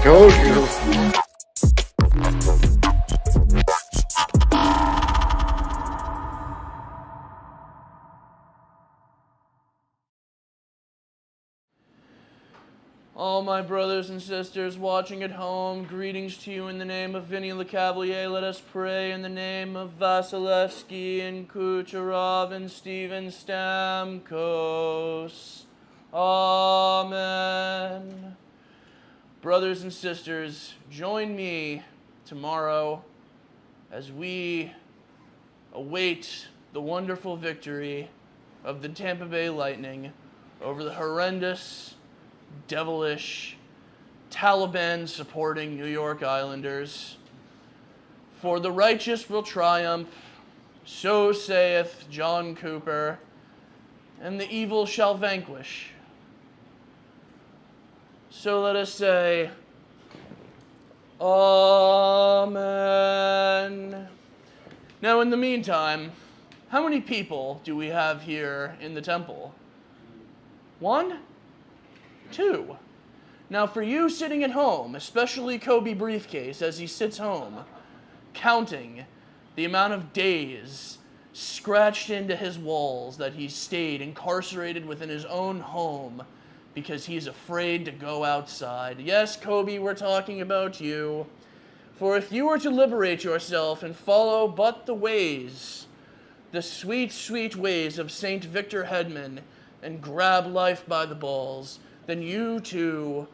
Told you. All my brothers and sisters watching at home, greetings to you in the name of Vinny LeCavalier. Let us pray in the name of Vasilevsky and Kucherov and Steven Stamkos. Amen. Brothers and sisters, join me tomorrow as we await the wonderful victory of the Tampa Bay Lightning over the horrendous, devilish, Taliban-supporting New York Islanders. For the righteous will triumph, so saith John Cooper, and the evil shall vanquish. So let us say, Amen. Now, in the meantime, how many people do we have here in the temple? 1? 2. Now, for you sitting at home, especially Kobe Briefcase as he sits home, counting the amount of days scratched into his walls that he stayed incarcerated within his own home because he's afraid to go outside. Yes, Kobe, we're talking about you. For if you were to liberate yourself and follow but the ways, the sweet, sweet ways of St. Victor Hedman, and grab life by the balls, then you too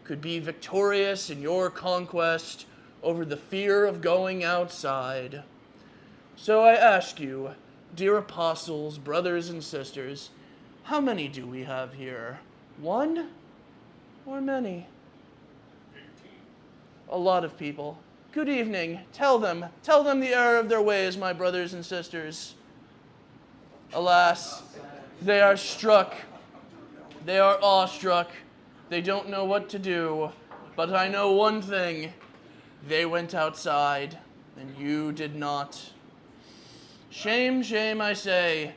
could be victorious in your conquest over the fear of going outside. So I ask you, dear apostles, brothers and sisters, how many do we have here? 1 or many? 18. A lot of people. Good evening. Tell them the error of their ways, my brothers and sisters. Alas, they are struck. They are awestruck. They don't know what to do. But I know one thing. They went outside, and you did not. Shame, shame, I say,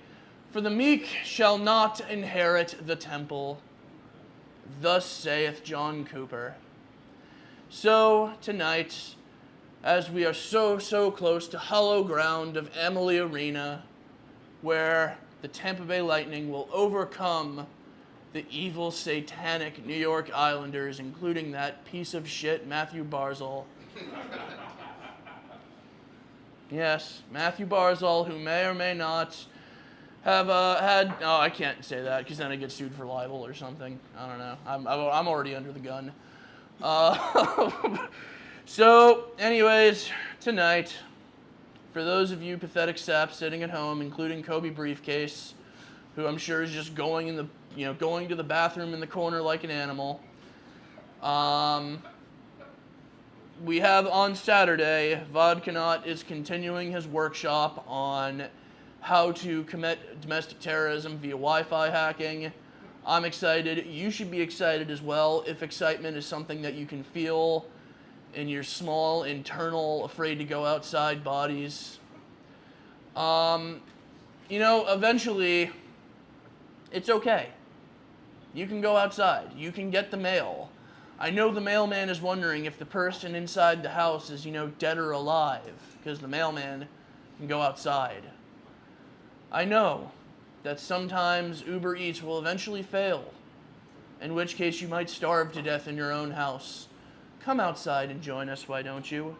for the meek shall not inherit the temple. Thus saith John Cooper. So, tonight, as we are so close to hollow ground of Amalie Arena, where the Tampa Bay Lightning will overcome the evil, satanic New York Islanders, including that piece of shit, Matthew Barzal. Yes, Matthew Barzal, who may or may not have had... Oh, I can't say that, because then I get sued for libel or something. I don't know. I'm already under the gun. So, anyways, tonight, for those of you pathetic saps sitting at home, including Kobe Briefcase, who I'm sure is just going to the bathroom in the corner like an animal. We have on Saturday, Vodkanot is continuing his workshop on how to commit domestic terrorism via Wi-Fi hacking. I'm excited. You should be excited as well if excitement is something that you can feel in your small, internal, afraid to go outside bodies. Eventually, it's okay. You can go outside. You can get the mail. I know the mailman is wondering if the person inside the house is, dead or alive, because the mailman can go outside. I know that sometimes Uber Eats will eventually fail, in which case you might starve to death in your own house. Come outside and join us, why don't you?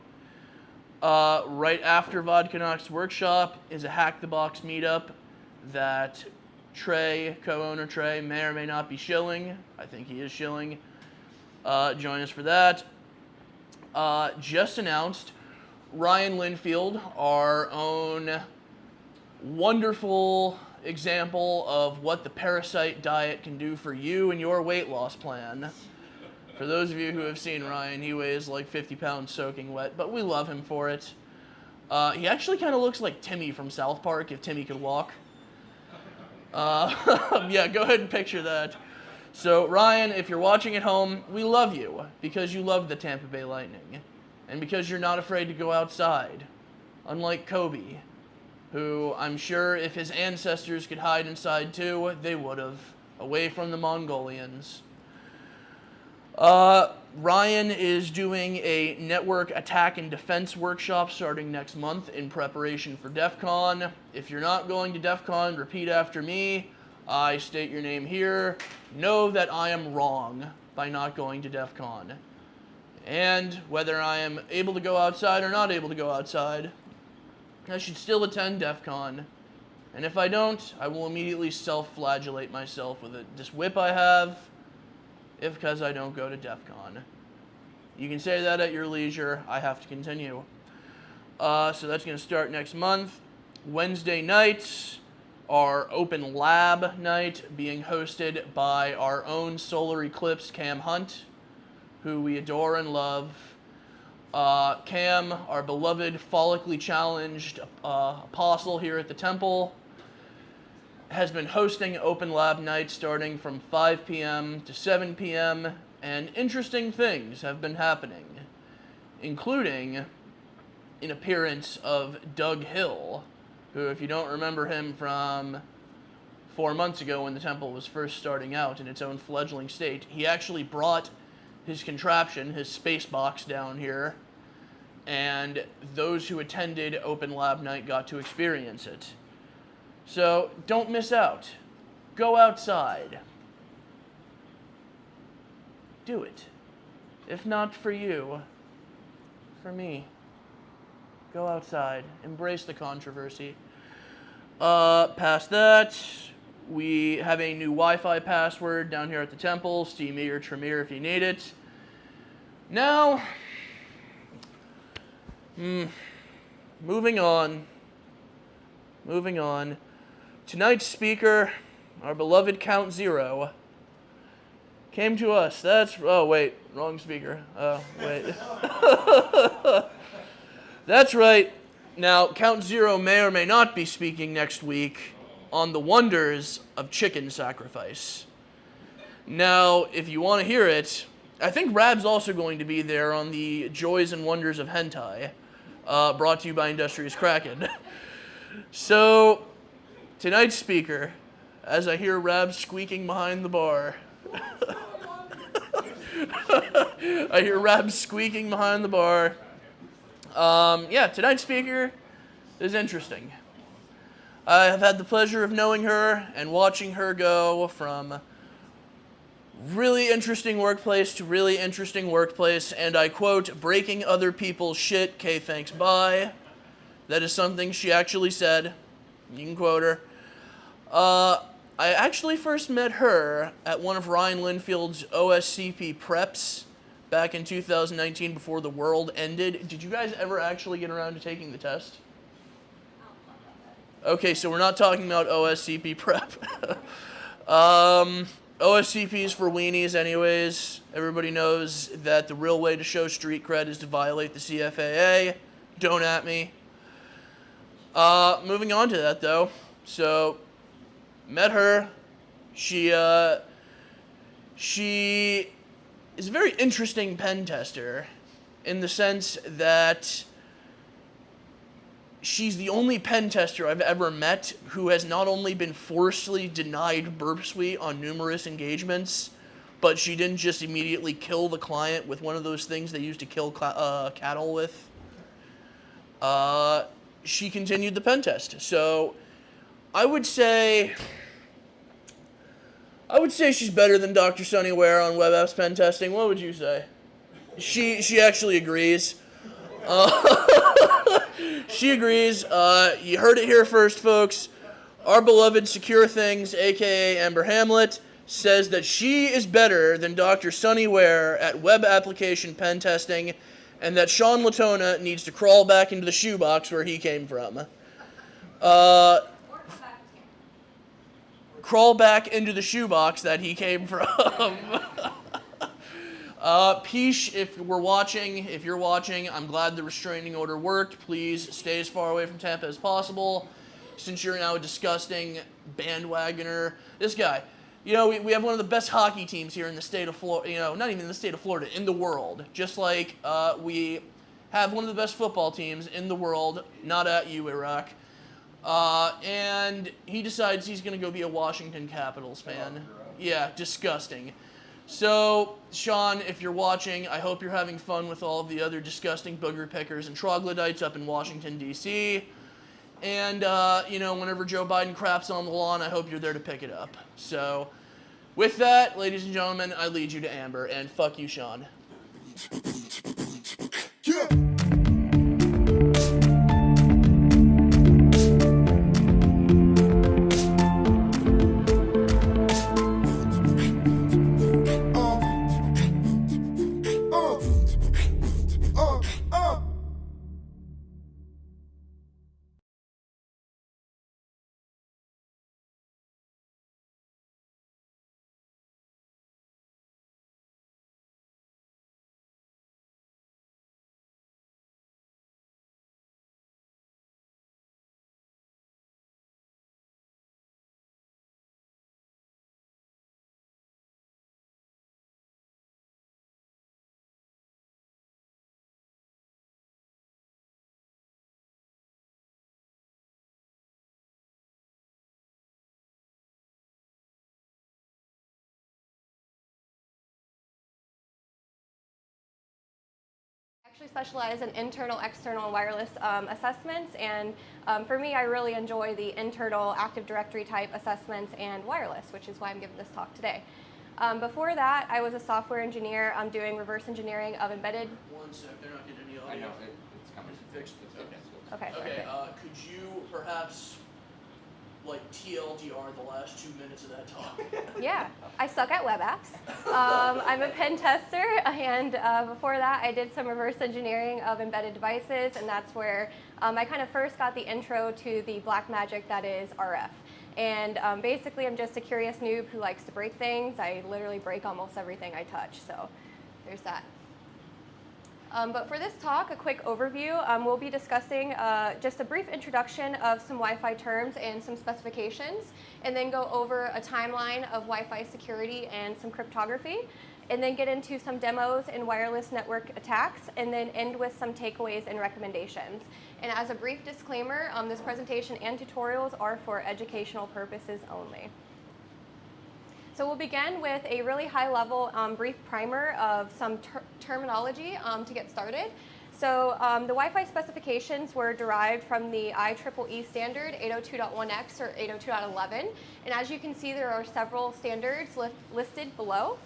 Right after Vodkanot's workshop is a Hack the Box meetup that Trey, co-owner Trey, may or may not be shilling. I think he is shilling. Join us for that. Just announced, Ryan Linfield, our own wonderful example of what the Parasite diet can do for you and your weight loss plan. For those of you who have seen Ryan, he weighs like 50 pounds soaking wet, but we love him for it. He actually kind of looks like Timmy from South Park, if Timmy could walk. Yeah, go ahead and picture that. So, Ryan, if you're watching at home, we love you because you love the Tampa Bay Lightning and because you're not afraid to go outside, unlike Kobe, who I'm sure if his ancestors could hide inside too, they would have, away from the Mongolians. Ryan is doing a network attack and defense workshop starting next month in preparation for DEF CON. If you're not going to DEF CON, repeat after me. I state your name here. Know that I am wrong by not going to DEF CON. And whether I am able to go outside or not able to go outside, I should still attend DEF CON. And if I don't, I will immediately self-flagellate myself with this whip I have, because I don't go to DEF CON. You can say that at your leisure. I have to continue. So that's going to start next month. Wednesday nights are Open Lab night, being hosted by our own solar eclipse Cam Hunt, who we adore and love. Cam, our beloved follically challenged apostle here at the temple, has been hosting Open Lab night starting from 5 p.m. to 7 p.m., and interesting things have been happening, including an appearance of Doug Hill, who, if you don't remember him from 4 months ago when the temple was first starting out in its own fledgling state, he actually brought his contraption, his space box, down here, and those who attended Open Lab night got to experience it. So don't miss out. Go outside. Do it. If not for you, for me. Go outside. Embrace the controversy. Past that, we have a new Wi-Fi password down here at the temple. See me or Tremere if you need it. Now, moving on. Tonight's speaker, our beloved Count Zero, came to us. Oh wait, wrong speaker. Oh, wait. That's right. Now, Count Zero may or may not be speaking next week on the wonders of chicken sacrifice. Now, if you want to hear it, I think Rab's also going to be there on the joys and wonders of hentai, brought to you by Industrious Kraken. So, tonight's speaker, as I hear Rab squeaking behind the bar. I hear Rab squeaking behind the bar. Tonight's speaker is interesting. I have had the pleasure of knowing her and watching her go from really interesting workplace to really interesting workplace, and I quote, breaking other people's shit, K thanks, bye. That is something she actually said. You can quote her. I actually first met her at one of Ryan Linfield's OSCP preps back in 2019 before the world ended. Did you guys ever actually get around to taking the test? Okay, so we're not talking about OSCP prep. OSCP is for weenies anyways. Everybody knows that the real way to show street cred is to violate the CFAA. Don't at me. Moving on to that, though. So, met her. She is a very interesting pen tester in the sense that she's the only pen tester I've ever met who has not only been forcefully denied Burp Suite on numerous engagements, but she didn't just immediately kill the client with one of those things they used to kill cattle with. She continued the pen test. So I would say she's better than Dr. Sunnyware on web apps pen testing. What would you say? She actually agrees. She agrees. You heard it here first, folks. Our beloved Secure Things, aka Amber Hamlet, says that she is better than Dr. Sunnyware at web application pen testing, and that Sean Latona needs to crawl back into the shoebox where he came from. Crawl back into the shoebox that he came from. Peesh, if you're watching, I'm glad the restraining order worked. Please stay as far away from Tampa as possible, since you're now a disgusting bandwagoner. This guy, we have one of the best hockey teams here in the state of Florida, not even in the state of Florida, in the world. Just like we have one of the best football teams in the world, not at you, Iraq. And he decides he's going to go be a Washington Capitals fan. Yeah, disgusting. So, Sean, if you're watching, I hope you're having fun with all of the other disgusting booger pickers and troglodytes up in Washington, D.C. And, whenever Joe Biden craps on the lawn, I hope you're there to pick it up. So, with that, ladies and gentlemen, I lead you to Amber, and fuck you, Sean. Yeah. Actually specialize in internal, external, and wireless assessments, and for me, I really enjoy the internal Active Directory type assessments and wireless, which is why I'm giving this talk today. Before that, I was a software engineer. I'm doing reverse engineering of embedded. One sec, they're not getting any audio. I know, it's coming. Is it fixed? Okay. Okay, could you perhaps, TLDR the last 2 minutes of that talk? Yeah, I suck at web apps. I'm a pen tester, and before that, I did some reverse engineering of embedded devices, and that's where I kind of first got the intro to the black magic that is RF. And basically, I'm just a curious noob who likes to break things. I literally break almost everything I touch, so there's that. But for this talk, a quick overview. We'll be discussing just a brief introduction of some Wi-Fi terms and some specifications, and then go over a timeline of Wi-Fi security and some cryptography, and then get into some demos in wireless network attacks, and then end with some takeaways and recommendations. And as a brief disclaimer, this presentation and tutorials are for educational purposes only. So we'll begin with a really high-level brief primer of some terminology to get started. So the Wi-Fi specifications were derived from the IEEE standard 802.1x or 802.11. And as you can see, there are several standards listed below.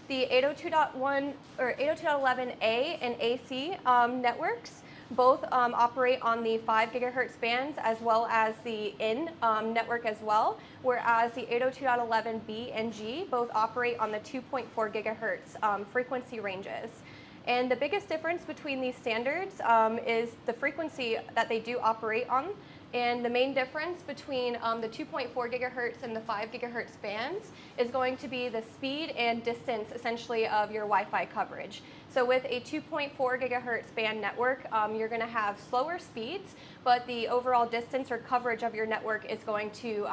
The 802.1 or 802.11a and AC networks both operate on the 5 gigahertz bands as well as the IN network as well, whereas the 802.11b and G both operate on the 2.4 gigahertz frequency ranges. And the biggest difference between these standards is the frequency that they do operate on. And the main difference between the 2.4 gigahertz and the 5 gigahertz bands is going to be the speed and distance, essentially, of your Wi-Fi coverage. So with a 2.4 gigahertz band network, you're going to have slower speeds, but the overall distance or coverage of your network is going to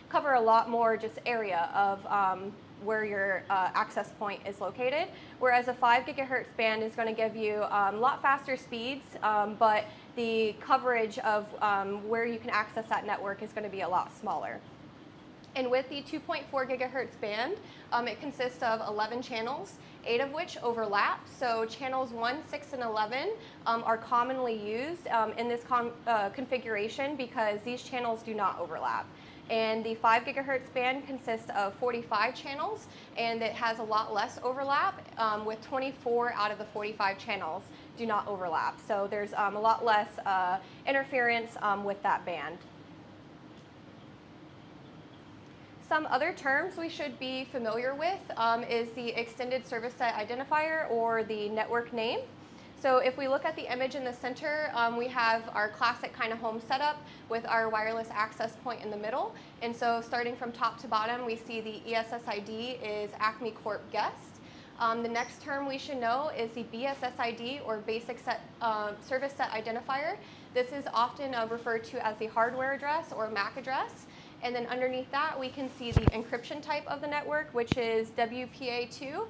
cover a lot more just area of where your access point is located, whereas a 5 gigahertz band is going to give you a lot faster speeds, but the coverage of where you can access that network is going to be a lot smaller. And with the 2.4 gigahertz band, it consists of 11 channels, 8 of which overlap. So channels 1, 6, and 11 are commonly used in this configuration because these channels do not overlap. And the 5 gigahertz band consists of 45 channels, and it has a lot less overlap, with 24 out of the 45 channels do not overlap. So there's a lot less interference with that band. Some other terms we should be familiar with is the extended service set identifier, or the network name. So if we look at the image in the center, we have our classic kind of home setup with our wireless access point in the middle. And so starting from top to bottom, we see the ESSID is Acme Corp Guest. The next term we should know is the BSSID, or Basic Service Set Identifier. This is often referred to as the hardware address or MAC address. And then underneath that, we can see the encryption type of the network, which is WPA2,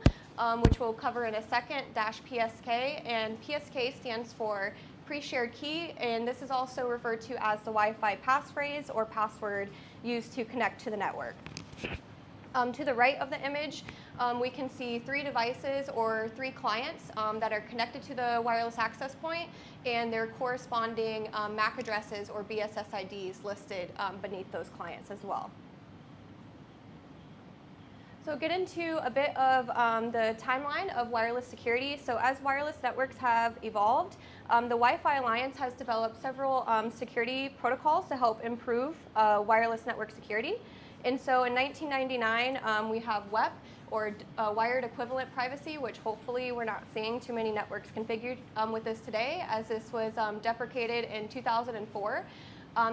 which we'll cover in a second, -PSK. And PSK stands for pre-shared key, and this is also referred to as the Wi-Fi passphrase or password used to connect to the network. To the right of the image, we can see 3 devices or 3 clients that are connected to the wireless access point, and their corresponding MAC addresses or BSSIDs listed beneath those clients as well. So get into a bit of the timeline of wireless security. So as wireless networks have evolved, the Wi-Fi Alliance has developed several security protocols to help improve wireless network security. And so in 1999, we have WEP, or wired equivalent privacy, which hopefully we're not seeing too many networks configured with this today, as this was deprecated in 2004.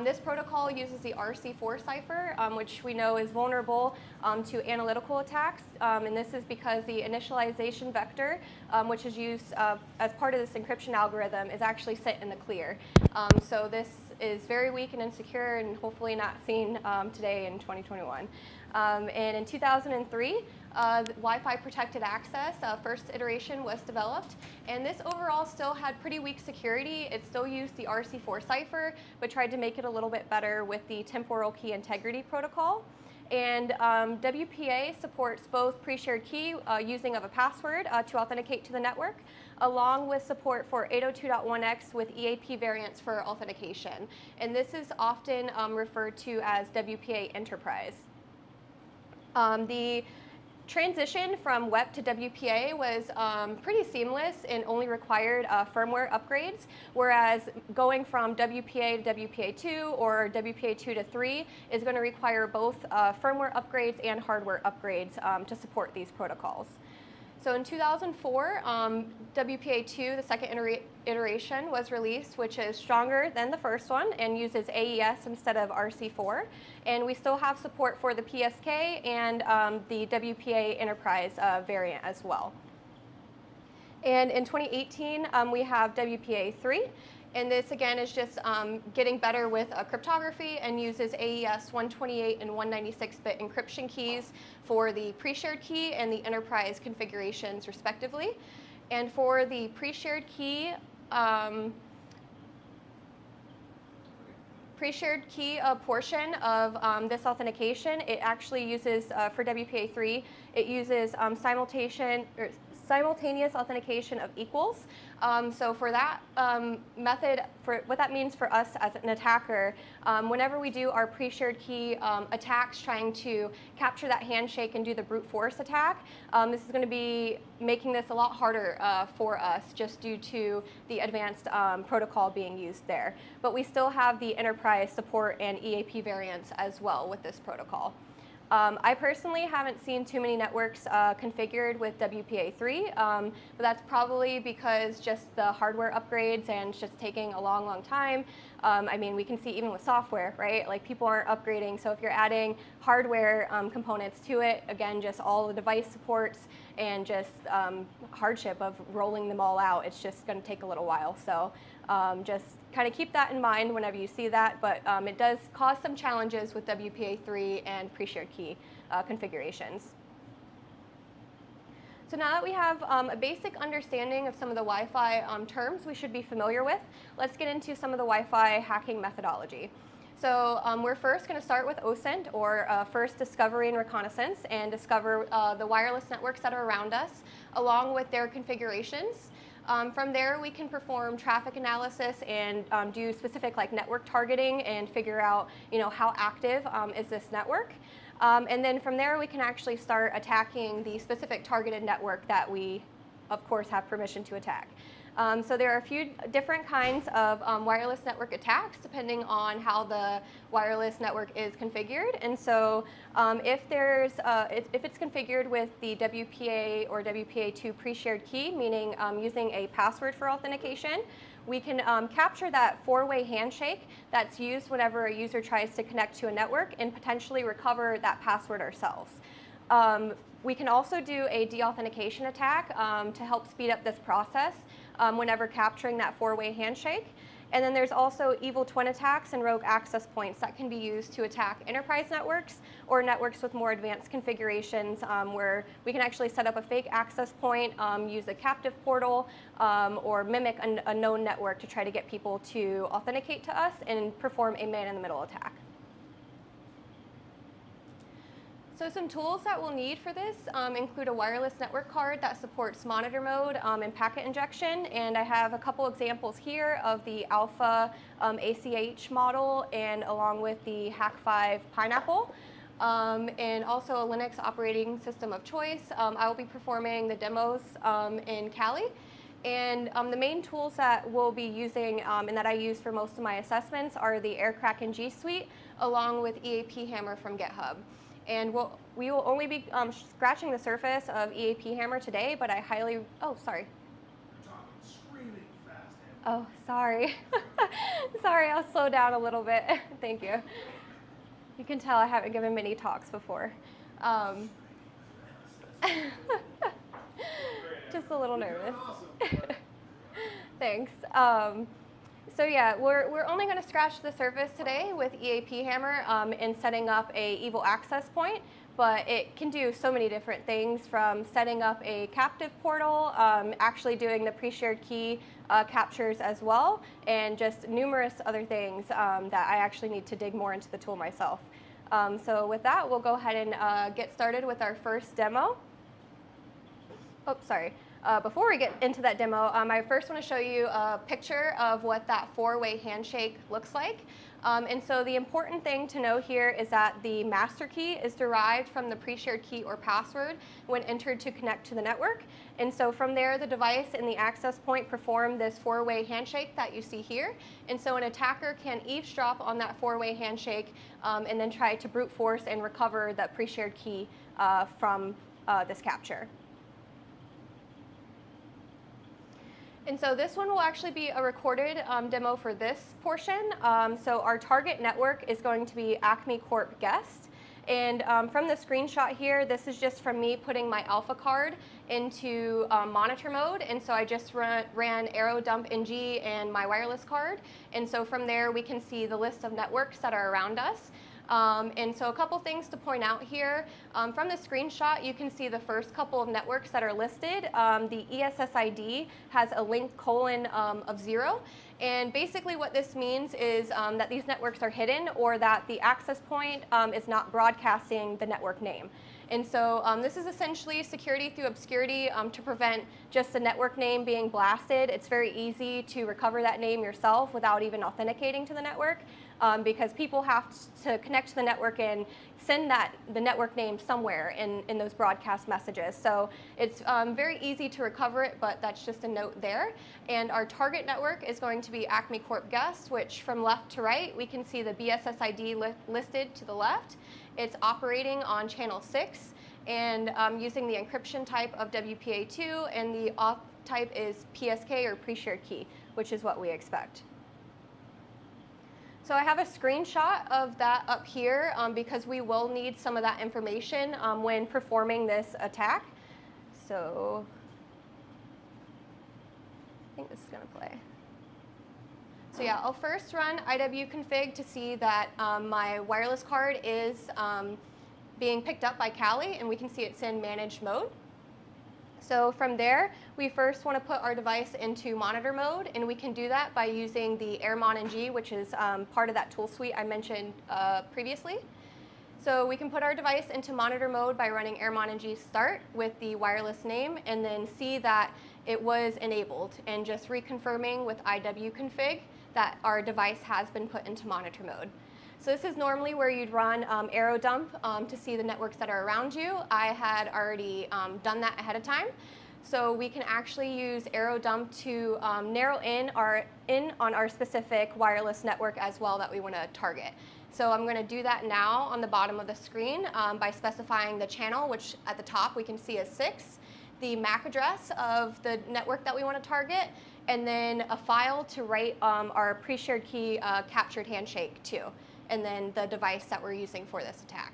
This protocol uses the RC4 cipher, which we know is vulnerable to analytical attacks. And this is because the initialization vector, which is used as part of this encryption algorithm, is actually set in the clear. So this is very weak and insecure and hopefully not seen today in 2021. And in 2003, Wi-Fi protected access, first iteration was developed, and this overall still had pretty weak security. It still used the RC4 cipher, but tried to make it a little bit better with the temporal key integrity protocol. And WPA supports both pre-shared key using of a password to authenticate to the network, along with support for 802.1x with EAP variants for authentication. And this is often referred to as WPA Enterprise. The transition from WEP to WPA was pretty seamless and only required firmware upgrades, whereas going from WPA to WPA2 or WPA2 to 3 is going to require both firmware upgrades and hardware upgrades to support these protocols. So in 2004, WPA2, the second iteration, was released, which is stronger than the first one and uses AES instead of RC4. And we still have support for the PSK and the WPA Enterprise variant as well. And in 2018, we have WPA3. And this, again, is just getting better with cryptography and uses AES 128 and 196-bit encryption keys for the pre-shared key and the enterprise configurations, respectively. And for the pre-shared key, portion of this authentication, it actually uses, for WPA3, it uses simultaneous authentication of equals. So for that method, for what that means for us as an attacker, whenever we do our pre-shared key attacks trying to capture that handshake and do the brute force attack, this is going to be making this a lot harder for us just due to the advanced protocol being used there. But we still have the enterprise support and EAP variants as well with this protocol. I personally haven't seen too many networks configured with WPA3, but that's probably because just the hardware upgrades and it's just taking a long, long time. I mean, we can see even with software, right? Like people aren't upgrading, so if you're adding hardware components to it, again, just all the device supports and just hardship of rolling them all out, it's just going to take a little while. So just kind of keep that in mind whenever you see that, but it does cause some challenges with WPA3 and pre-shared key configurations. So now that we have a basic understanding of some of the Wi-Fi terms we should be familiar with, let's get into some of the Wi-Fi hacking methodology. So we're first going to start with OSINT, or first discovery and reconnaissance, and discover the wireless networks that are around us, along with their configurations. From there, we can perform traffic analysis and do specific like network targeting and figure out, how active is this network. And then from there, we can actually start attacking the specific targeted network that we, of course, have permission to attack. So there are a few different kinds of wireless network attacks depending on how the wireless network is configured. And so if it's configured with the WPA or WPA2 pre-shared key, meaning using a password for authentication, we can capture that four-way handshake that's used whenever a user tries to connect to a network and potentially recover that password ourselves. We can also do a de-authentication attack to help speed up this process whenever capturing that four-way handshake. And then there's also evil twin attacks and rogue access points that can be used to attack enterprise networks or networks with more advanced configurations where we can actually set up a fake access point, use a captive portal, or mimic a known network to try to get people to authenticate to us and perform a man-in-the-middle attack. So some tools that we'll need for this include a wireless network card that supports monitor mode and packet injection. And I have a couple examples here of the Alpha ACH model and along with the Hack5 Pineapple. And also a Linux operating system of choice. I will be performing the demos in Kali. And the main tools that we'll be using and that I use for most of my assessments are the AirCrack G Suite along with EAP Hammer from GitHub. And we will only be scratching the surface of EAP Hammer today, but I highly, oh, sorry. You're talking screaming fast. Oh, sorry. Sorry, I'll slow down a little bit. Thank you. You can tell I haven't given many talks before. Just a little nervous. Thanks. So yeah, we're only going to scratch the surface today with EAP Hammer in setting up a evil access point, but it can do so many different things from setting up a captive portal, actually doing the pre-shared key captures as well, and just numerous other things that I actually need to dig more into the tool myself. So with that, we'll go ahead and get started with our first demo. Oh, sorry. Before we get into that demo, I first want to show you a picture of what that four-way handshake looks like. And so the important thing to know here is that the master key is derived from the pre-shared key or password when entered to connect to the network. And so from there, the device and the access point perform this four-way handshake that you see here. And so an attacker can eavesdrop on that four-way handshake and then try to brute force and recover the pre-shared key from this capture. And so this one will actually be a recorded demo for this portion. So our target network is going to be Acme Corp Guest. And from the screenshot here, this is just from me putting my alpha card into monitor mode. And so I just ran arrow dump ng and my wireless card. And so from there, we can see the list of networks that are around us. And so a couple things to point out here. From the screenshot, you can see the first couple of networks that are listed. The ESSID has a link colon of 0. And basically what this means is that these networks are hidden or that the access point is not broadcasting the network name. And so this is essentially security through obscurity to prevent just the network name being blasted. It's very easy to recover that name yourself without even authenticating to the network. Because people have to connect to the network and send the network name somewhere in those broadcast messages. So it's very easy to recover it, but that's just a note there. And our target network is going to be Acme Corp Guest, which from left to right, we can see the BSSID listed to the left. It's operating on channel 6 and using the encryption type of WPA2, and the auth type is PSK or pre-shared key, which is what we expect. So I have a screenshot of that up here because we will need some of that information when performing this attack. So I think this is going to play. So yeah, I'll first run iwconfig to see that my wireless card is being picked up by Kali, and we can see it's in managed mode. So from there, we first want to put our device into monitor mode, and we can do that by using the AirMon-ng, which is part of that tool suite I mentioned previously. So we can put our device into monitor mode by running AirMon-ng start with the wireless name, and then see that it was enabled, and just reconfirming with iwconfig that our device has been put into monitor mode. So this is normally where you'd run arrow dump to see the networks that are around you. I had already done that ahead of time. So we can actually use arrow dump to narrow in on our specific wireless network as well that we want to target. So I'm going to do that now on the bottom of the screen by specifying the channel, which at the top we can see is 6, the MAC address of the network that we want to target, and then a file to write our pre-shared key captured handshake to, and then the device that we're using for this attack.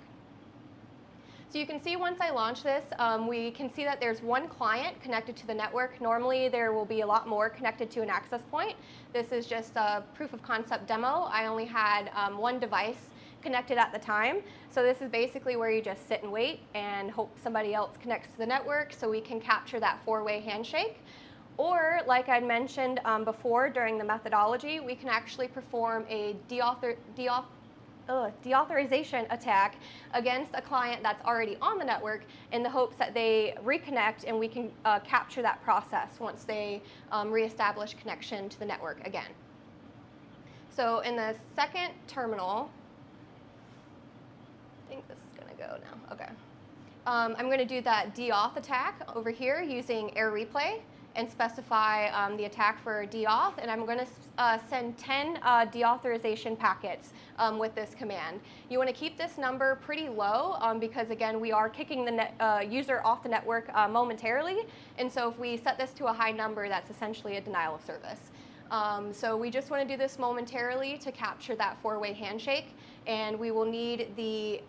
So you can see once I launch this, we can see that there's one client connected to the network. Normally there will be a lot more connected to an access point. This is just a proof of concept demo. I only had one device connected at the time. So this is basically where you just sit and wait and hope somebody else connects to the network so we can capture that four-way handshake. Or, like I mentioned before during the methodology, we can actually perform a deauthorization attack against a client that's already on the network in the hopes that they reconnect and we can capture that process once they reestablish connection to the network again. So in the second terminal, I think this is going to go now. Okay. I'm going to do that deauth attack over here using air replay and specify the attack for deauth, and I'm going to send 10 deauthorization packets with this command. You want to keep this number pretty low because, again, we are kicking the user off the network momentarily, and so if we set this to a high number, that's essentially a denial of service. So we just want to do this momentarily to capture that four-way handshake, and we will need the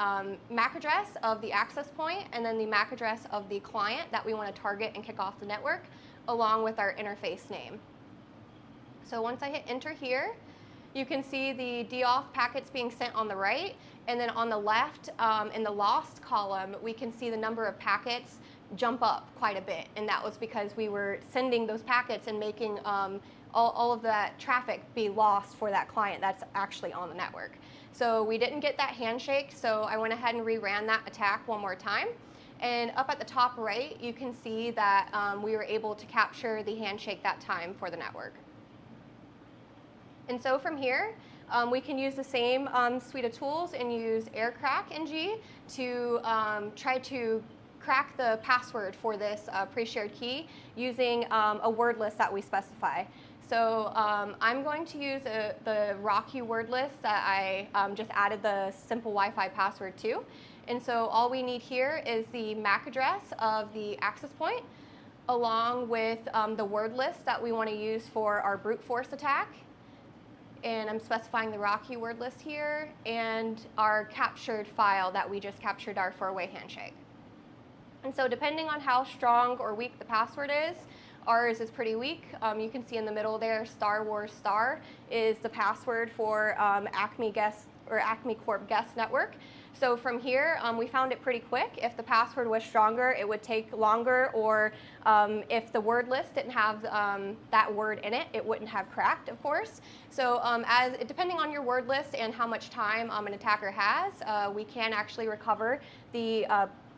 MAC address of the access point and then the MAC address of the client that we want to target and kick off the network, along with our interface name. So once I hit enter here, you can see the deauth packets being sent on the right, and then on the left in the lost column, we can see the number of packets jump up quite a bit, and that was because we were sending those packets and making all of that traffic be lost for that client that's actually on the network. So we didn't get that handshake, so I went ahead and reran that attack one more time. And up at the top right, you can see that we were able to capture the handshake that time for the network. And so from here, we can use the same suite of tools and use aircrack-ng to try to crack the password for this pre-shared key using a word list that we specify. So I'm going to use the Rocky word list that I just added the simple Wi-Fi password to. And so all we need here is the MAC address of the access point, along with the word list that we want to use for our brute force attack. And I'm specifying the Rocky word list here, and our captured file that we just captured our four-way handshake. And so depending on how strong or weak the password is, ours is pretty weak. You can see in the middle there, Star Wars Star is the password for Acme Corp Guest Network. So from here, we found it pretty quick. If the password was stronger, it would take longer, or if the word list didn't have that word in it, it wouldn't have cracked, of course. So depending on your word list and how much time an attacker has, we can actually recover the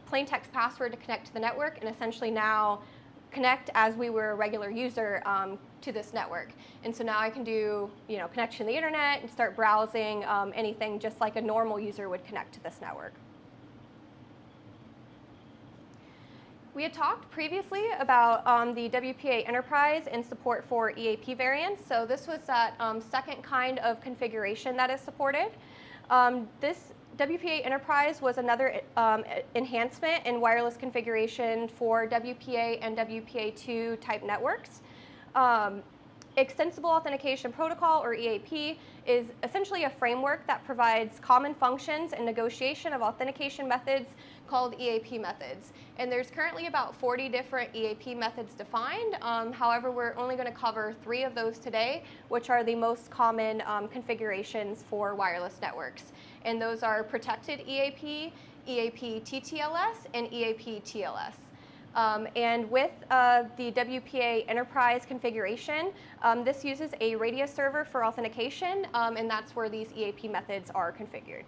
plain text password to connect to the network, and essentially now connect as we were a regular user to this network. And so now I can do connection to the internet and start browsing anything just like a normal user would connect to this network. We had talked previously about the WPA Enterprise and support for EAP variants. So this was that second kind of configuration that is supported. This WPA Enterprise was another enhancement in wireless configuration for WPA and WPA2 type networks. Extensible Authentication Protocol, or EAP, is essentially a framework that provides common functions and negotiation of authentication methods called EAP methods. And there's currently about 40 different EAP methods defined. However, we're only going to cover 3 of those today, which are the most common configurations for wireless networks. And those are protected EAP, EAP TTLS, and EAP TLS. And with the WPA Enterprise configuration, this uses a radius server for authentication, and that's where these EAP methods are configured.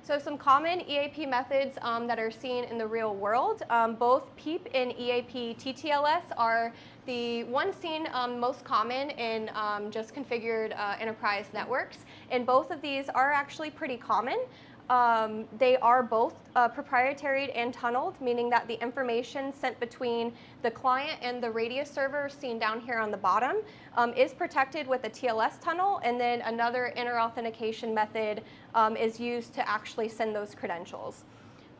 So some common EAP methods that are seen in the real world, both PEEP and EAP TTLS are the ones seen most common in just configured enterprise networks, and both of these are actually pretty common. They are both proprietary and tunneled, meaning that the information sent between the client and the radius server, seen down here on the bottom, is protected with a TLS tunnel, and then another inner authentication method is used to actually send those credentials.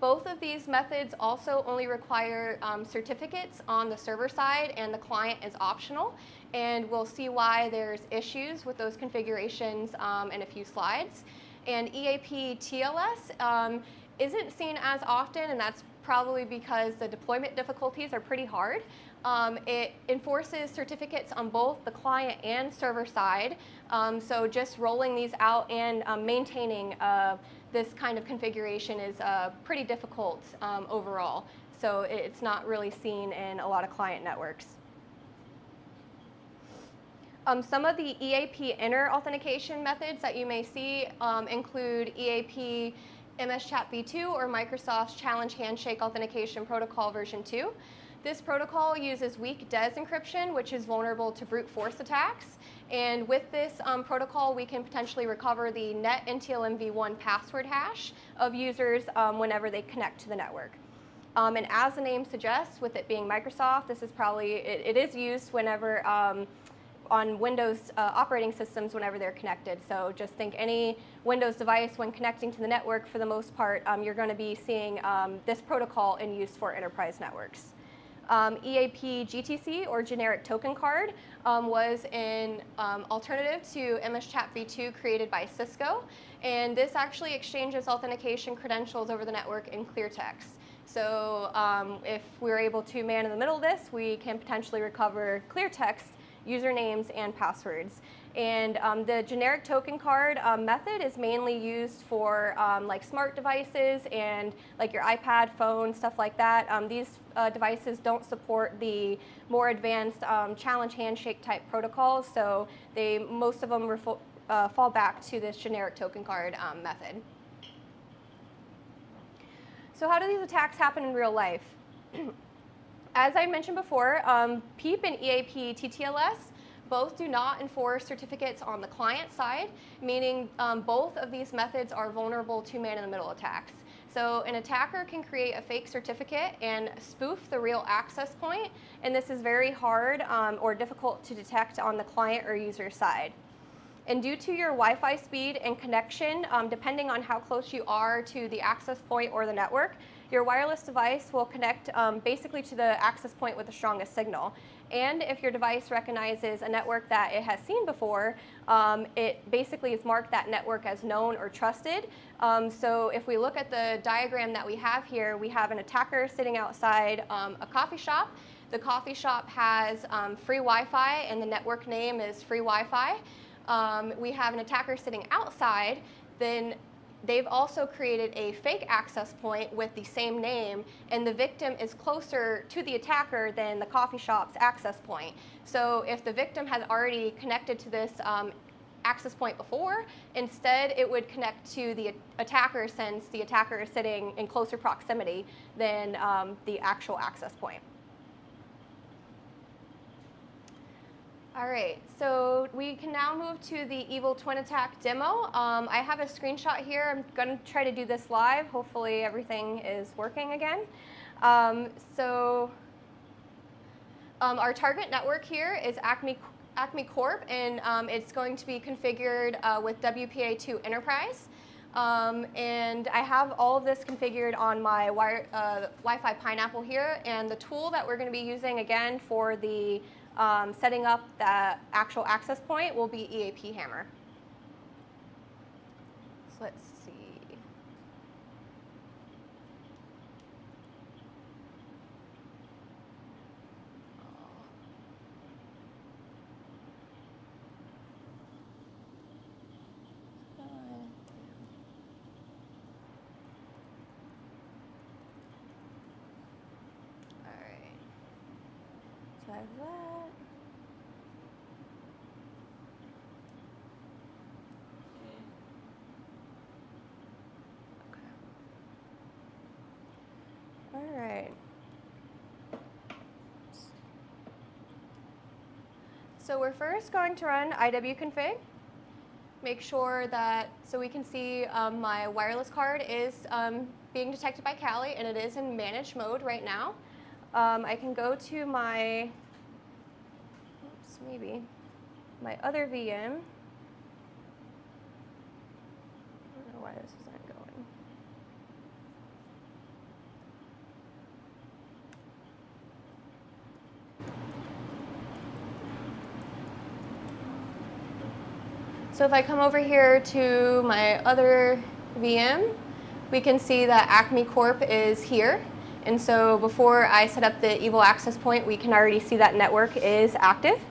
Both of these methods also only require certificates on the server side, and the client is optional. And we'll see why there's issues with those configurations in a few slides. And EAP TLS isn't seen as often, and that's probably because the deployment difficulties are pretty hard. It enforces certificates on both the client and server side, so just rolling these out and maintaining this kind of configuration is pretty difficult overall. So it's not really seen in a lot of client networks. Some of the EAP inner authentication methods that you may see include EAP MS Chat v2 or Microsoft's Challenge Handshake Authentication Protocol version 2. This protocol uses weak DES encryption, which is vulnerable to brute force attacks. And with this protocol, we can potentially recover the net NTLM-v1 password hash of users whenever they connect to the network. And as the name suggests, with it being Microsoft, this is probably, it is used whenever on Windows operating systems whenever they're connected. So just think any Windows device when connecting to the network, for the most part, you're going to be seeing this protocol in use for enterprise networks. EAP GTC, or generic token card, was an alternative to MS Chat v2 created by Cisco. And this actually exchanges authentication credentials over the network in clear text. So if we're able to man in the middle of this, we can potentially recover clear text usernames and passwords. And the generic token card method is mainly used for like smart devices and like your iPad, phone, stuff like that. These devices don't support the more advanced challenge handshake type protocols, so most of them fall back to this generic token card method. So how do these attacks happen in real life? As I mentioned before, PEEP and EAP TTLS both do not enforce certificates on the client side, meaning both of these methods are vulnerable to man-in-the-middle attacks. So an attacker can create a fake certificate and spoof the real access point, and this is very hard or difficult to detect on the client or user side. And due to your Wi-Fi speed and connection, depending on how close you are to the access point or the network, your wireless device will connect basically to the access point with the strongest signal. And if your device recognizes a network that it has seen before, it basically is marked that network as known or trusted. So if we look at the diagram that we have here, we have an attacker sitting outside a coffee shop. The coffee shop has free Wi-Fi, and the network name is free Wi-Fi. We have an attacker sitting outside, then they've also created a fake access point with the same name, and the victim is closer to the attacker than the coffee shop's access point. So if the victim had already connected to this access point before, instead it would connect to the attacker, since the attacker is sitting in closer proximity than the actual access point. All right, so we can now move to the Evil Twin Attack demo. I have a screenshot here. I'm going to try to do this live. Hopefully everything is working again. Our target network here is Acme Corp, and it's going to be configured with WPA2 Enterprise. And I have all of this configured on my Wi-Fi Pineapple here, and the tool that we're going to be using again for the setting up the actual access point will be EAP Hammer. So let's see. All right. So I have that. All right. So we're first going to run iwconfig. Make sure that, so we can see my wireless card is being detected by Kali, and it is in managed mode right now. I can go to my, my other VM. I don't know why this isn't going. So if I come over here to my other VM, we can see that Acme Corp is here. And so before I set up the evil access point, we can already see that network is active.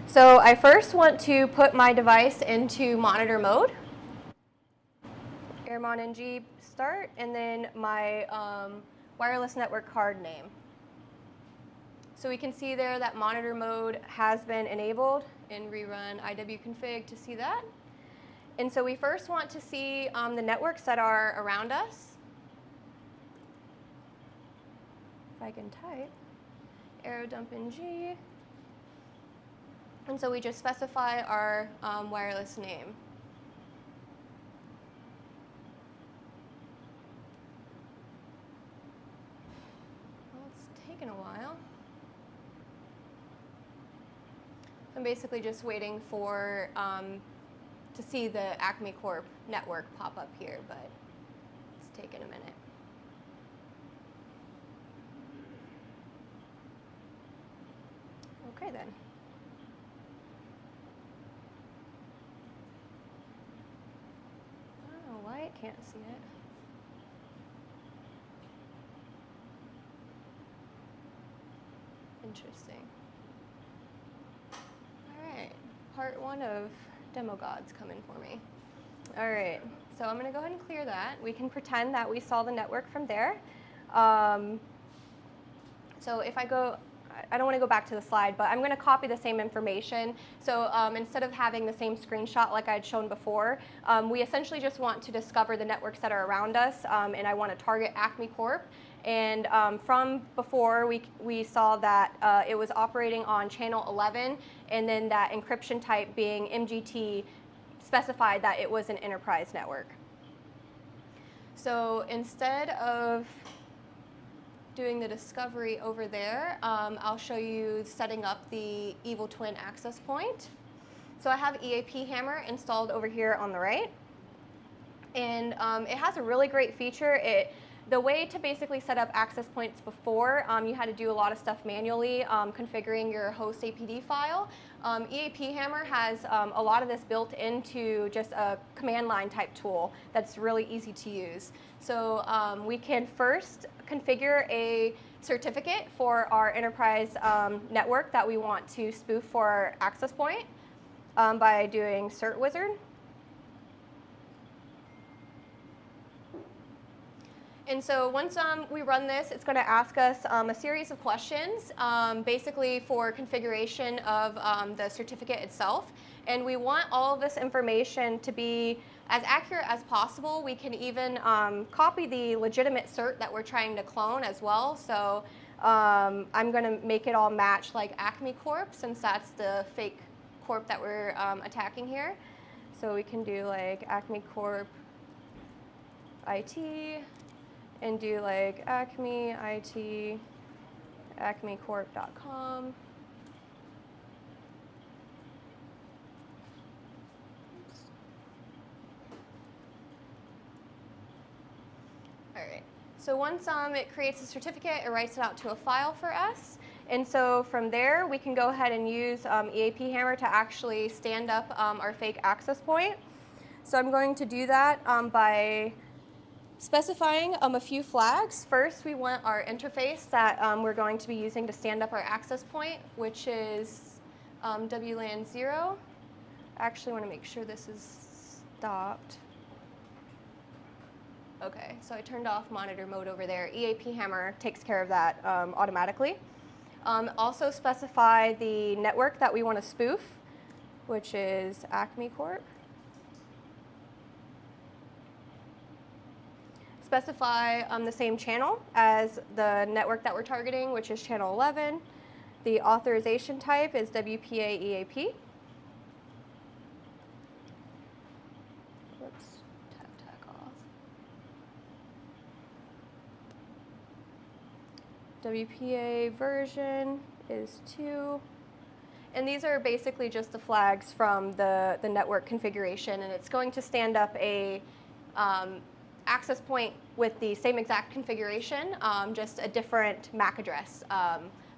So I first want to put my device into monitor mode. AirmonNG start, and then my wireless network card name. So we can see there that monitor mode has been enabled, and rerun iwconfig to see that. And so we first want to see the networks that are around us. If I can type, arrow dump in G. And so we just specify our wireless name. Well, it's taken a while. I'm basically just waiting for to see the Acme Corp network pop up here, but it's taken a minute. Okay then. I don't know why it can't see it. Interesting. All right, part 1 of Demo Gods coming for me. All right, so I'm going to go ahead and clear that. We can pretend that we saw the network from there. So if I go, I don't want to go back to the slide, but I'm going to copy the same information. So instead of having the same screenshot like I had shown before, we essentially just want to discover the networks that are around us, and I want to target Acme Corp. And from before, we saw that it was operating on channel 11, and then that encryption type being MGT specified that it was an enterprise network. So instead of doing the discovery over there, I'll show you setting up the Evil Twin access point. So I have EAP Hammer installed over here on the right. And it has a really great feature. The way to basically set up access points before, you had to do a lot of stuff manually, configuring your host APD file. EAP Hammer has a lot of this built into just a command line type tool that's really easy to use. So we can first configure a certificate for our enterprise network that we want to spoof for our access point by doing cert wizard. And so once we run this, it's going to ask us a series of questions, basically for configuration of the certificate itself. And we want all of this information to be as accurate as possible. We can even copy the legitimate cert that we're trying to clone as well. So I'm going to make it all match like Acme Corp, since that's the fake corp that we're attacking here. So we can do like Acme Corp IT. And do like Acme IT, acmecorp.com. All right. So once it creates a certificate, it writes it out to a file for us. And so from there, we can go ahead and use EAP Hammer to actually stand up our fake access point. So I'm going to do that by specifying a few flags. First, we want our interface that we're going to be using to stand up our access point, which is WLAN 0. I actually want to make sure this is stopped. Okay, so I turned off monitor mode over there. EAP Hammer takes care of that automatically. Also specify the network that we want to spoof, which is Acme Corp. Specify the same channel as the network that we're targeting, which is channel 11. The authorization type is WPA EAP. Whoops, tack off. WPA version is 2. And these are basically just the flags from the network configuration, and it's going to stand up a access point with the same exact configuration, just a different MAC address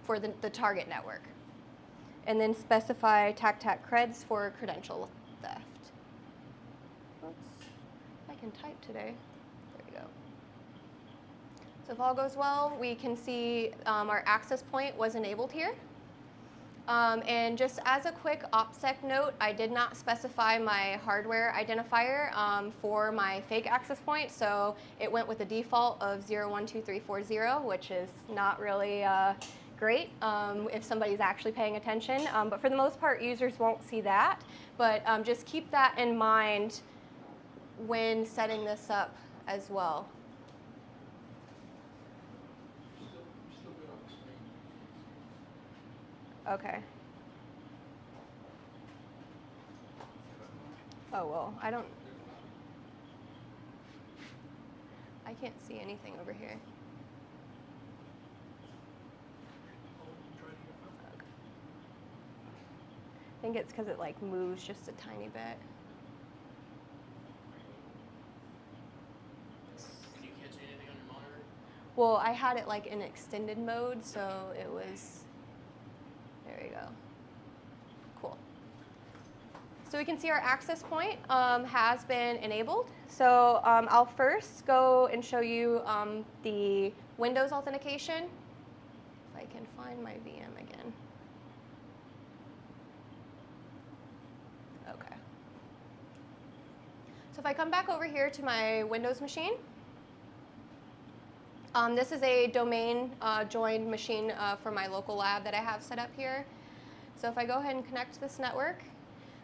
for the target network. And then specify tac creds for credential theft. Oops, I can type today. There we go. So if all goes well, we can see our access point was enabled here. And just as a quick OPSEC note, I did not specify my hardware identifier for my fake access point, so it went with the default of 012340, which is not really great if somebody's actually paying attention, but for the most part, users won't see that. But just keep that in mind when setting this up as well. Still good on the screen. Okay. Oh, well, I can't see anything over here. I think it's because it like moves just a tiny bit. You can't see anything on your monitor? Well, I had it like in extended mode, so it was, there you go. Cool. So we can see our access point has been enabled. So I'll first go and show you the Windows authentication. If I can find my VM again. Okay. So if I come back over here to my Windows machine, this is a domain joined machine for my local lab that I have set up here. So if I go ahead and connect to this network,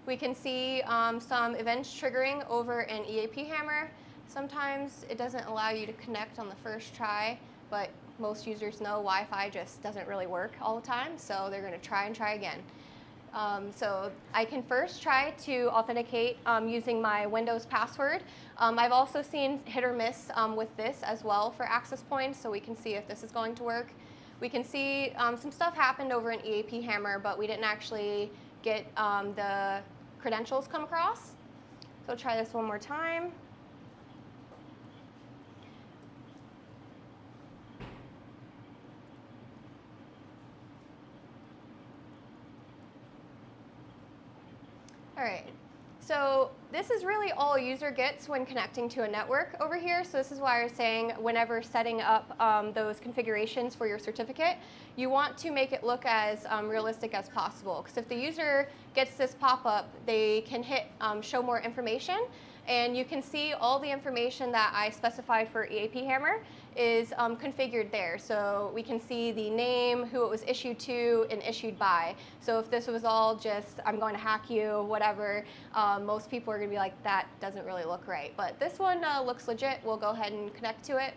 we can see some events triggering over in EAP Hammer. Sometimes it doesn't allow you to connect on the first try, but most users know Wi-Fi just doesn't really work all the time, so they're going to try and try again. So I can first try to authenticate using my Windows password. I've also seen hit or miss with this as well for access points, so we can see if this is going to work. We can see some stuff happened over in EAP Hammer, but we didn't actually get the credentials come across. So I'll try this one more time. All right, so this is really all a user gets when connecting to a network over here. So this is why I was saying whenever setting up those configurations for your certificate, you want to make it look as realistic as possible. Because if the user gets this pop-up, they can hit show more information. And you can see all the information that I specified for EAP Hammer is configured there. So we can see the name, who it was issued to, and issued by. So if this was all just, I'm going to hack you, whatever, most people are going to be like, that doesn't really look right. But this one looks legit. We'll go ahead and connect to it.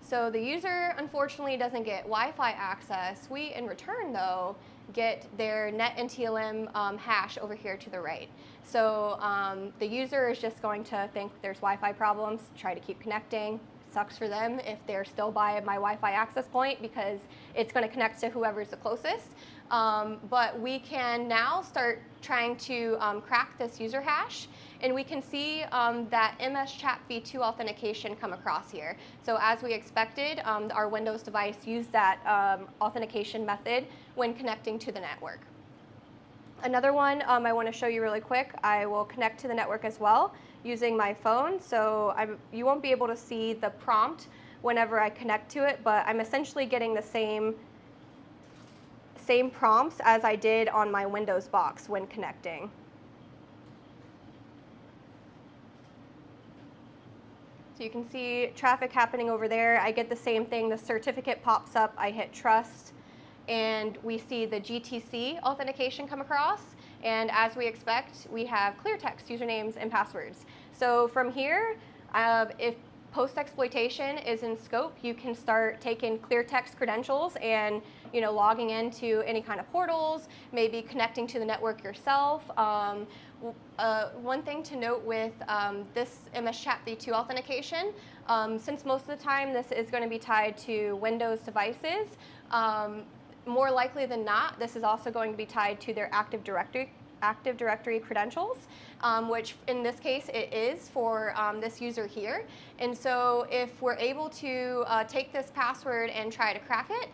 So the user, unfortunately, doesn't get Wi-Fi access. We, in return, though, get their net and TLM hash over here to the right. So the user is just going to think there's Wi-Fi problems, try to keep connecting. Sucks for them if they're still by my Wi-Fi access point because it's going to connect to whoever's the closest. But we can now start trying to crack this user hash. And we can see that MS Chat v2 authentication come across here. So as we expected, our Windows device used that authentication method when connecting to the network. Another one I want to show you really quick. I will connect to the network as well using my phone. So you won't be able to see the prompt whenever I connect to it, but I'm essentially getting the same prompts as I did on my Windows box when connecting. So you can see traffic happening over there. I get the same thing. The certificate pops up. I hit trust, and we see the GTC authentication come across. And as we expect, we have clear text usernames and passwords. So from here, if post-exploitation is in scope, you can start taking clear text credentials and logging into any kind of portals, maybe connecting to the network yourself. One thing to note with this MS Chat v2 authentication, since most of the time this is going to be tied to Windows devices, more likely than not, this is also going to be tied to their Active Directory credentials, which in this case it is for this user here. And so if we're able to take this password and try to crack it,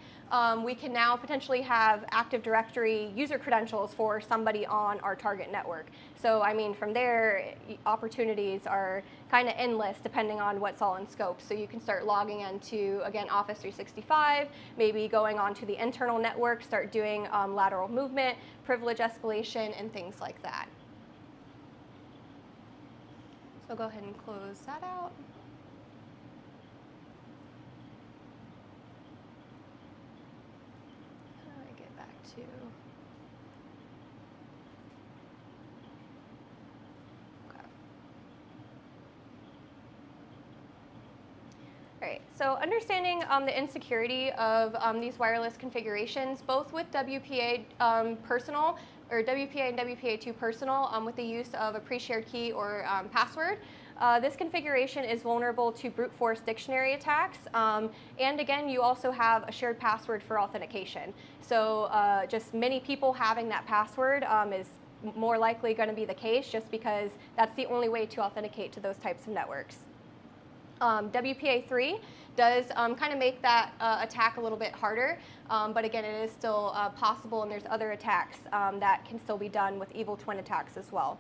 we can now potentially have Active Directory user credentials for somebody on our target network. So I mean, from there, opportunities are kind of endless depending on what's all in scope. So you can start logging into, again, Office 365, maybe going onto the internal network, start doing lateral movement, privilege escalation, and things like that. So go ahead and close that out. to. Okay. All right, so understanding the insecurity of these wireless configurations, both with WPA personal, or WPA and WPA2 personal, with the use of a pre-shared key or password. This configuration is vulnerable to brute force dictionary attacks. And again, you also have a shared password for authentication. So just many people having that password is more likely going to be the case, just because that's the only way to authenticate to those types of networks. WPA3 does kind of make that attack a little bit harder, but again, it is still possible, and there's other attacks that can still be done with evil twin attacks as well.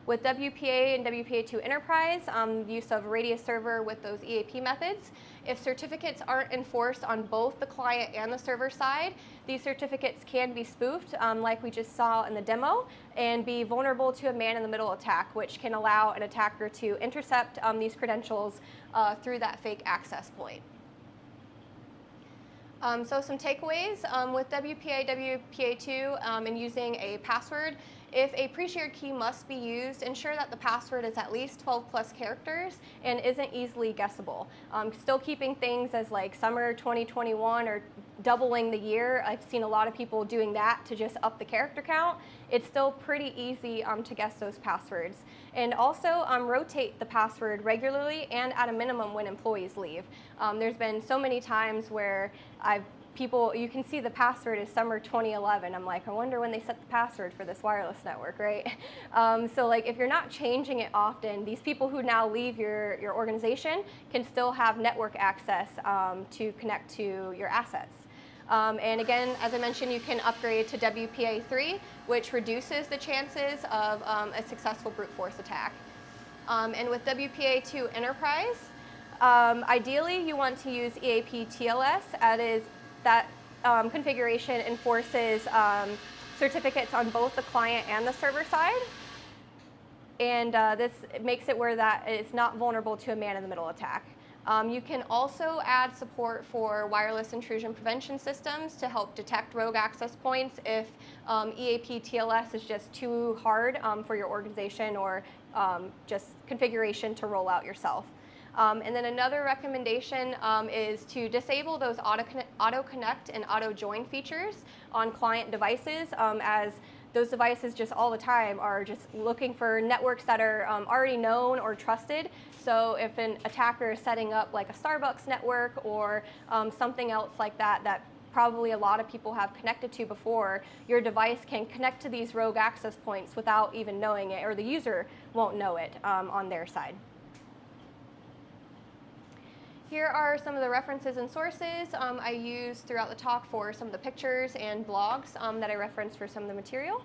With WPA and WPA2 Enterprise, use of radius server with those EAP methods, if certificates aren't enforced on both the client and the server side, these certificates can be spoofed, like we just saw in the demo, and be vulnerable to a man-in-the-middle attack, which can allow an attacker to intercept these credentials through that fake access point. So some takeaways with WPA, WPA2 and using a password. If a pre-shared key must be used, ensure that the password is at least 12 plus characters and isn't easily guessable. Still keeping things as like summer 2021 or doubling the year. I've seen a lot of people doing that to just up the character count. It's still pretty easy to guess those passwords. And also rotate the password regularly and at a minimum when employees leave. There's been so many times where you can see the password is summer 2011. I'm like, I wonder when they set the password for this wireless network, right? So like if you're not changing it often, these people who now leave your organization can still have network access to connect to your assets. And again, as I mentioned, you can upgrade to WPA3, which reduces the chances of a successful brute force attack. And with WPA2 Enterprise, ideally you want to use EAP TLS, that configuration enforces certificates on both the client and the server side. And this makes it where that it's not vulnerable to a man-in-the-middle attack. You can also add support for wireless intrusion prevention systems to help detect rogue access points if EAP TLS is just too hard for your organization or just configuration to roll out yourself. And then another recommendation is to disable those auto connect and auto join features on client devices, as those devices just all the time are just looking for networks that are already known or trusted. So if an attacker is setting up like a Starbucks network or something else like that probably a lot of people have connected to before, your device can connect to these rogue access points without even knowing it, or the user won't know it on their side. Here are some of the references and sources I used throughout the talk for some of the pictures and blogs that I referenced for some of the material.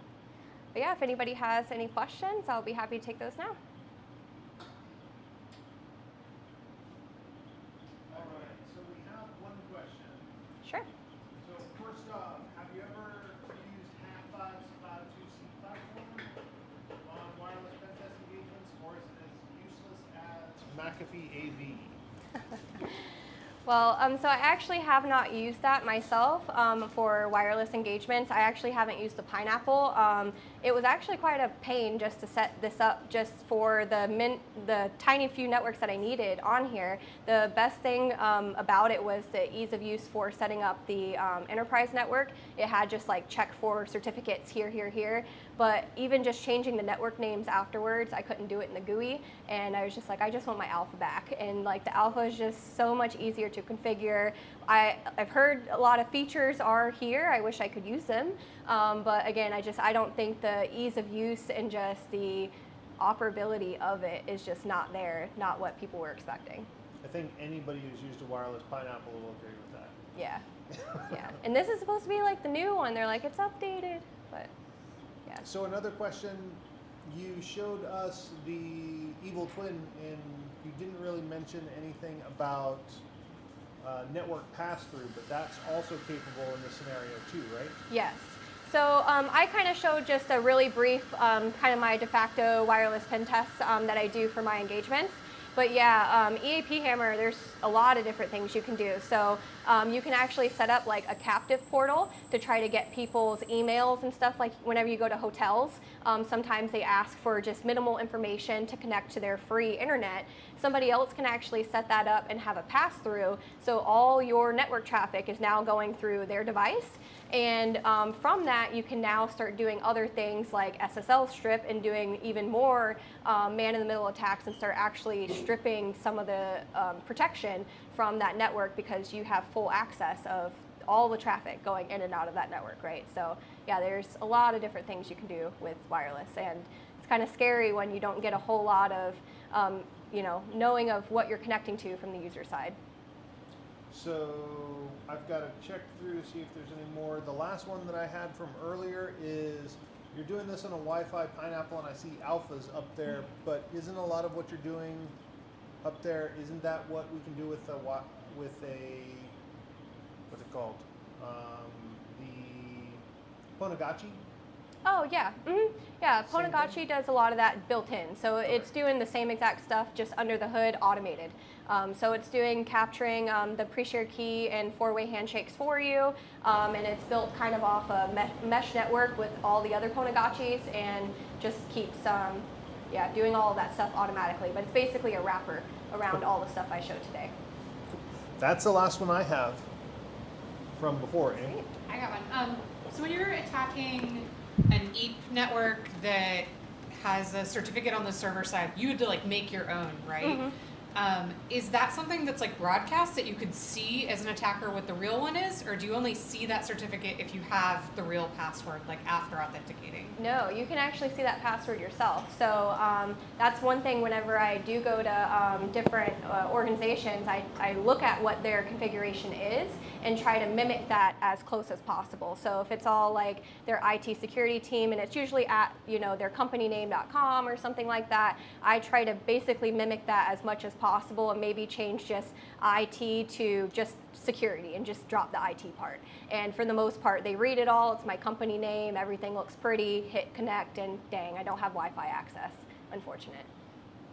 But yeah, if anybody has any questions, I'll be happy to take those now. All right, so we have one question. Sure. So first off, have you ever used Half5's Cloud2C platform on wireless pen test engagements, or is it as useless as McAfee AV? Well, so I actually have not used that myself for wireless engagements. I actually haven't used the Pineapple. It was actually quite a pain just to set this up just for the tiny few networks that I needed on here. The best thing about it was the ease of use for setting up the enterprise network. It had just like check for certificates here, here, here. But even just changing the network names afterwards, I couldn't do it in the GUI. And I was just like, I just want my alpha back. And like the alpha is just so much easier to configure. I've heard a lot of features are here. I wish I could use them. But again, I don't think the ease of use and just the operability of it is just not there, not what people were expecting. I think anybody who's used a wireless Pineapple will agree with that. Yeah, yeah. And this is supposed to be like the new one. They're like, it's updated, but yeah. So another question, you showed us the evil twin and you didn't really mention anything about network pass-through, but that's also capable in this scenario too, right? Yes. So I kind of showed just a really brief kind of my de facto wireless pen tests that I do for my engagements. But yeah, EAP Hammer, there's a lot of different things you can do. So you can actually set up like a captive portal to try to get people's emails and stuff. Like whenever you go to hotels, sometimes they ask for just minimal information to connect to their free internet. Somebody else can actually set that up and have a pass-through. So all your network traffic is now going through their device. And from that, you can now start doing other things like SSL strip and doing even more man-in-the-middle attacks and start actually stripping some of the protection from that network because you have full access of all the traffic going in and out of that network, right? So yeah, there's a lot of different things you can do with wireless, and it's kind of scary when you don't get a whole lot of knowing of what you're connecting to from the user side. So I've got to check through to see if there's any more. The last one that I had from earlier is you're doing this on a Wi-Fi Pineapple, and I see alphas up there, but isn't a lot of what you're doing up there, isn't that what we can do with a what's it called? The Ponagachi? Oh yeah, yeah. Ponagachi does a lot of that built in, so it's doing the same exact stuff just under the hood, automated. So it's capturing the pre-shared key and four-way handshakes for you, and it's built kind of off a mesh network with all the other Ponagachis, and just keeps doing all of that stuff automatically. But it's basically a wrapper around all the stuff I showed today. That's the last one I have from before. Sweet. I got one. So when you're attacking an EAP network that has a certificate on the server side, you had to like make your own, right? Mm-hmm. Is that something that's like broadcast that you could see as an attacker what the real one is, or do you only see that certificate if you have the real password, like after authenticating? No, you can actually see that password yourself. So that's one thing whenever I do go to different organizations, I look at what their configuration is and try to mimic that as close as possible. So if it's all like their IT security team and it's usually at their companyname.com or something like that, I try to basically mimic that as much as possible and maybe change just IT to just security and just drop the IT part. And for the most part, they read it all. It's my company name. Everything looks pretty. Hit connect, and dang, I don't have Wi-Fi access. Unfortunate.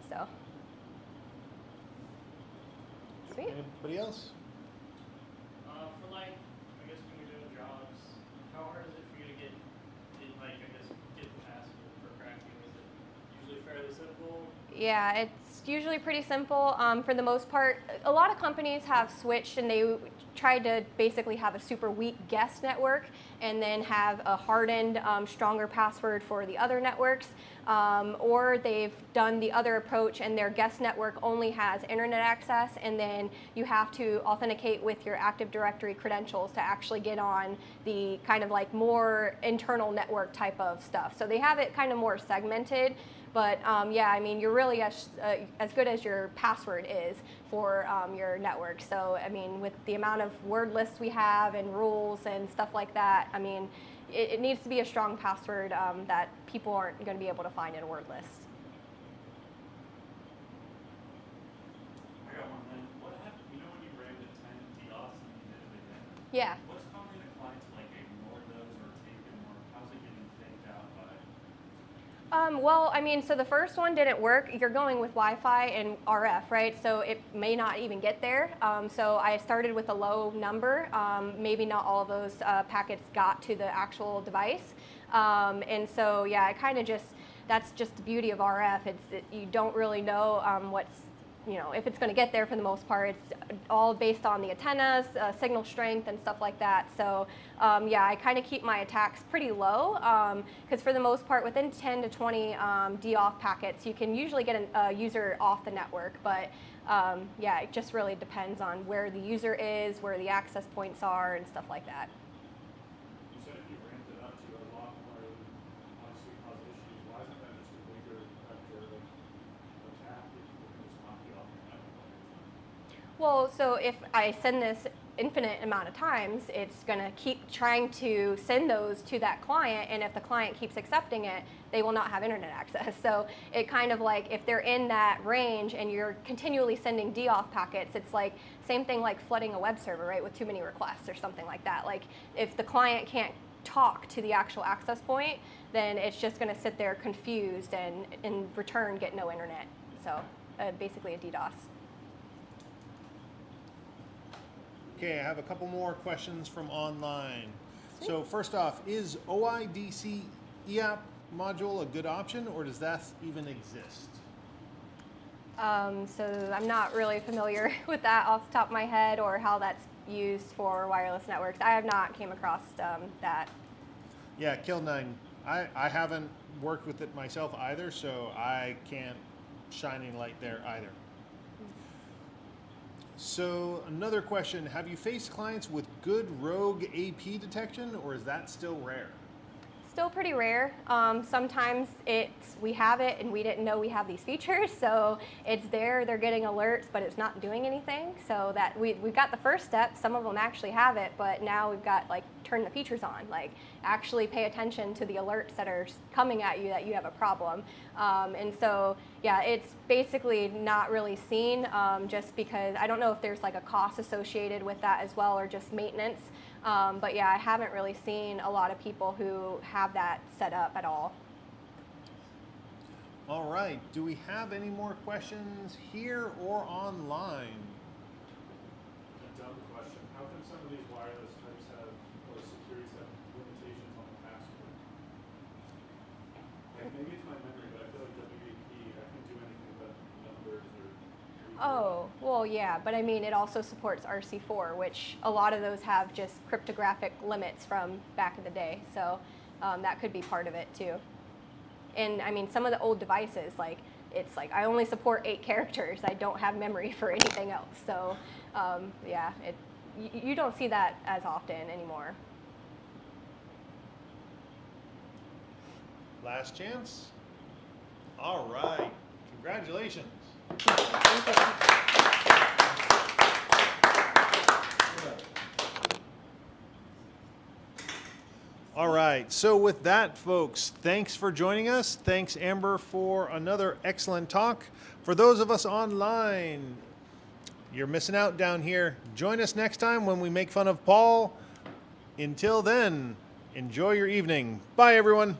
So. Sweet. Anybody else? For like, I guess when you're doing jobs, how hard is it for you to get the password for cracking? Is it usually fairly simple? Yeah, it's usually pretty simple. For the most part, a lot of companies have switched and they tried to basically have a super weak guest network and then have a hardened, stronger password for the other networks. Or they've done the other approach and their guest network only has internet access, and then you have to authenticate with your Active Directory credentials to actually get on the kind of like more internal network type of stuff. So they have it kind of more segmented. But yeah, I mean, you're really as good as your password is for your network. So I mean, with the amount of word lists we have and rules and stuff like that, I mean, it needs to be a strong password that people aren't going to be able to find in a word list. I got one then. What happened? You know when you ran the 10 DDoS and you did it again? Yeah. What's causing the client to like ignore those or take them, or how's it getting faked out by? Well, I mean, so the first one didn't work. You're going with Wi-Fi and RF, right? So it may not even get there. So I started with a low number. Maybe not all of those packets got to the actual device. And so, yeah, I kind of that's just the beauty of RF. You don't really know if it's going to get there for the most part. It's all based on the antennas, signal strength, and stuff like that. So yeah, I kind of keep my attacks pretty low because for the most part, within 10 to 20 DOF packets, you can usually get a user off the network. But yeah, it just really depends on where the user is, where the access points are, and stuff like that. You said if you ramped it up to a lot more, obviously cause issues. Why isn't that just a bigger vector of attack that you can just knock you off your network? Well, so if I send this infinite amount of times, it's going to keep trying to send those to that client, and if the client keeps accepting it, they will not have internet access. So it kind of like, if they're in that range and you're continually sending DOF packets, it's like same thing like flooding a web server, right, with too many requests or something like that. Like if the client can't talk to the actual access point, then it's just going to sit there confused and in return get no internet. So basically a DDoS. Okay, I have a couple more questions from online. So first off, is OIDC EAP module a good option, or does that even exist? So I'm not really familiar with that off the top of my head, or how that's used for wireless networks. I have not came across that. Yeah, Kill9, I haven't worked with it myself either, so I can't shine any light there either. So another question, have you faced clients with good rogue AP detection, or is that still rare? Still pretty rare. Sometimes we have it and we didn't know we have these features, so it's there, they're getting alerts, but it's not doing anything. So that we've got the first step, some of them actually have it, but now we've got like turn the features on, like actually pay attention to the alerts that are coming at you that you have a problem. And so yeah, it's basically not really seen, just because I don't know if there's like a cost associated with that as well, or just maintenance. But yeah, I haven't really seen a lot of people who have that set up at all. All right, do we have any more questions here or online? A dumb question. How come some of these wireless types have, or securities have limitations on the password? Like maybe it's my memory, but I feel like WAP, I can do anything but numbers or... Oh, well, yeah, but I mean, it also supports RC4, which a lot of those have just cryptographic limits from back in the day. So that could be part of it too. And I mean, some of the old devices, like it's like I only support 8 characters. I don't have memory for anything else. So yeah, you don't see that as often anymore. Last chance? All right, congratulations. Thank you. All right, so with that, folks, thanks for joining us. Thanks, Amber, for another excellent talk. For those of us online, you're missing out down here. Join us next time when we make fun of Paul. Until then, enjoy your evening. Bye, everyone.